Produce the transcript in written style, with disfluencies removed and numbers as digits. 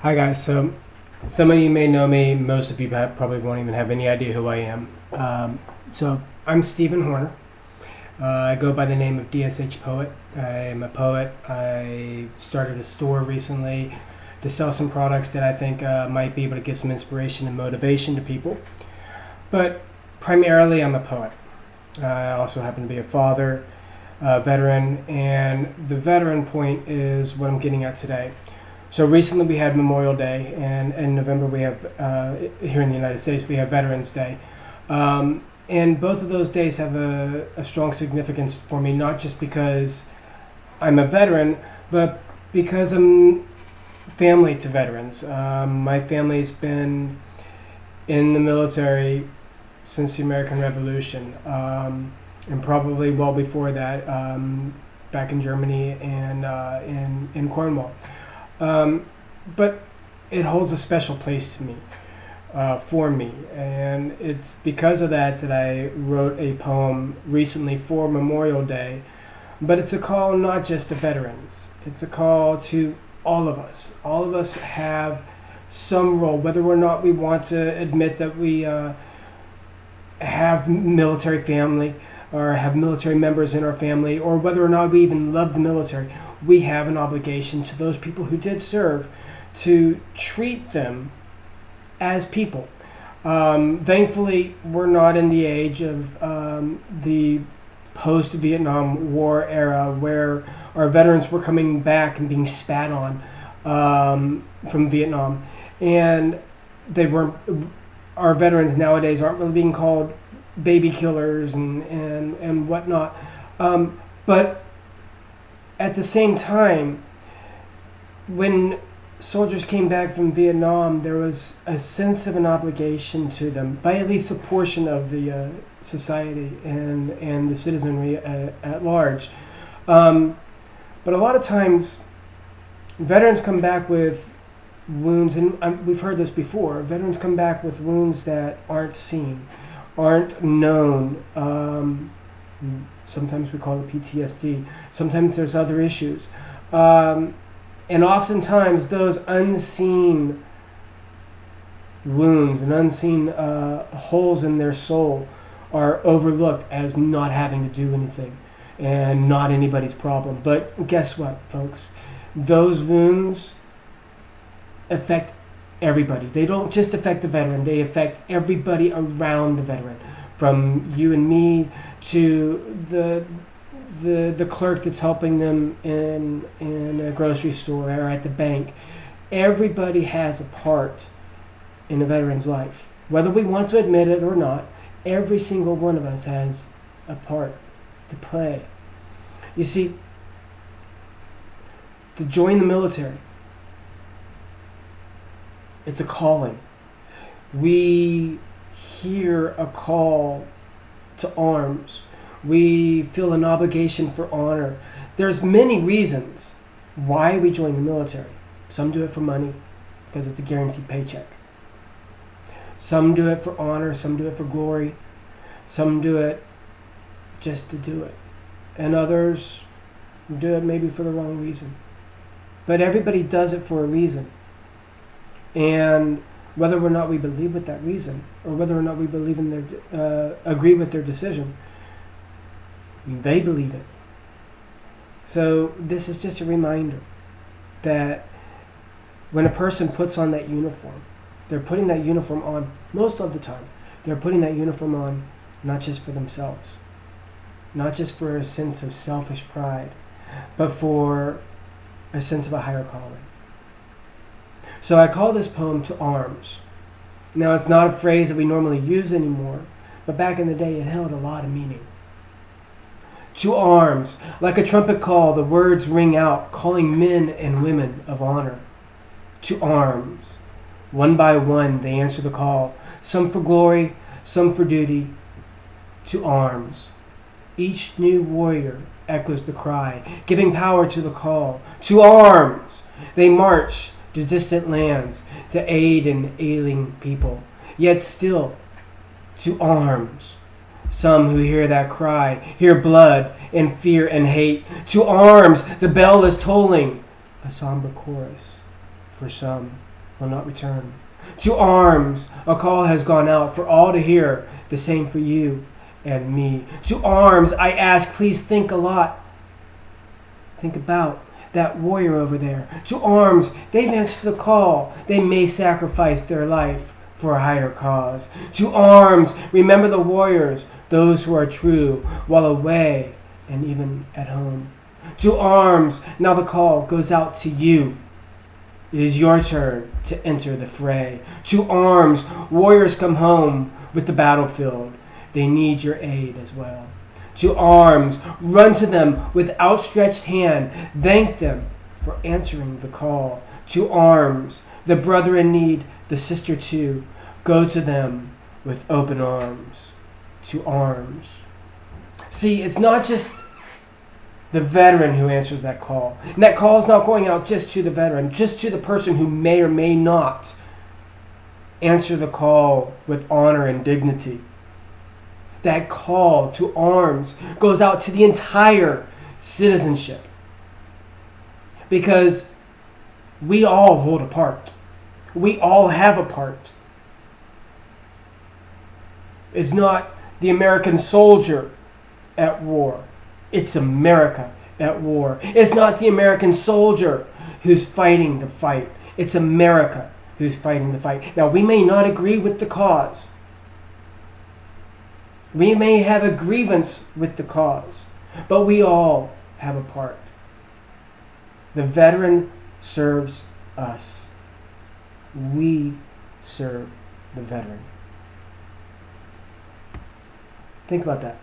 Hi guys, so some of you may know me, most of you probably won't even have any idea who I am. So I'm Stephen Horner. I go by the name of DSHpoet. I am a poet. I started a store recently to sell some products that I think might be able to give some inspiration and motivation to people. But primarily I'm a poet. I also happen to be a father, veteran, and the veteran point is what I'm getting at today. So recently we had Memorial Day, and in November we have, here in the United States, we have Veterans Day. And both of those days have a strong significance for me, not just because I'm a veteran, but because I'm family to veterans. My family's been in the military since the American Revolution, and probably well before that, back in Germany and in Cornwall. But it holds a special place to me, for me, and it's because of that that I wrote a poem recently for Memorial Day. But it's a call not just to veterans, it's a call to all of us. All of us have some role, whether or not we want to admit that we have military family or have military members in our family, or whether or not we even love the military. We have an obligation to those people who did serve to treat them as people. Thankfully, we're not in the age of the post-Vietnam War era where our veterans were coming back and being spat on from Vietnam. And our veterans nowadays aren't really being called baby killers and whatnot. But at the same time, when soldiers came back from Vietnam, there was a sense of an obligation to them by at least a portion of the society and the citizenry at large. But a lot of times, veterans come back with wounds, and we've heard this before, veterans come back with wounds that aren't seen, aren't known. Sometimes we call it PTSD. Sometimes there's other issues. And oftentimes those unseen wounds and unseen holes in their soul are overlooked as not having to do anything and not anybody's problem. But guess what, folks? Those wounds affect everybody. They don't just affect the veteran. They affect everybody around the veteran, from you and me to the clerk that's helping them in a grocery store or at the bank. Everybody has a part in a veteran's life. Whether we want to admit it or not, every single one of us has a part to play. You see, to join the military, it's a calling. We hear a call to arms. We feel an obligation for honor. There's many reasons why we join the military. Some do it for money because it's a guaranteed paycheck. Some do it for honor. Some do it for glory. Some do it just to do it. And others do it maybe for the wrong reason. But everybody does it for a reason. And whether or not we believe with that reason, or whether or not we believe in their agree with their decision, they believe it. So this is just a reminder that when a person puts on that uniform, they're putting that uniform on most of the time. They're putting that uniform on not just for themselves, not just for a sense of selfish pride, but for a sense of a higher calling. So I call this poem To Arms. Now, it's not a phrase that we normally use anymore, but back in the day it held a lot of meaning. To arms, like a trumpet call, the words ring out, calling men and women of honor. To arms. One by one they answer the call, some for glory, some for duty. To arms. Each new warrior echoes the cry, giving power to the call. To arms. They march to distant lands to aid an ailing people. Yet still, to arms. Some who hear that cry hear blood and fear and hate. To arms, the bell is tolling, a somber chorus for some will not return. To arms, a call has gone out for all to hear, the same for you and me. To arms, I ask, please think a lot. Think about that warrior over there. To arms, they've answered the call. They may sacrifice their life for a higher cause. To arms, remember the warriors, those who are true, while away and even at home. To arms, now the call goes out to you. It is your turn to enter the fray. To arms, warriors come home with the battlefield. They need your aid as well. To arms, run to them with outstretched hand. Thank them for answering the call. To arms, the brother in need, the sister too. Go to them with open arms. To arms. See, it's not just the veteran who answers that call. And that call is not going out just to the veteran, just to the person who may or may not answer the call with honor and dignity. That call to arms goes out to the entire citizenship. Because we all hold a part. We all have a part. It's not the American soldier at war. It's America at war. It's not the American soldier who's fighting the fight. It's America who's fighting the fight. Now, we may not agree with the cause. We may have a grievance with the cause, but we all have a part. The veteran serves us. We serve the veteran. Think about that.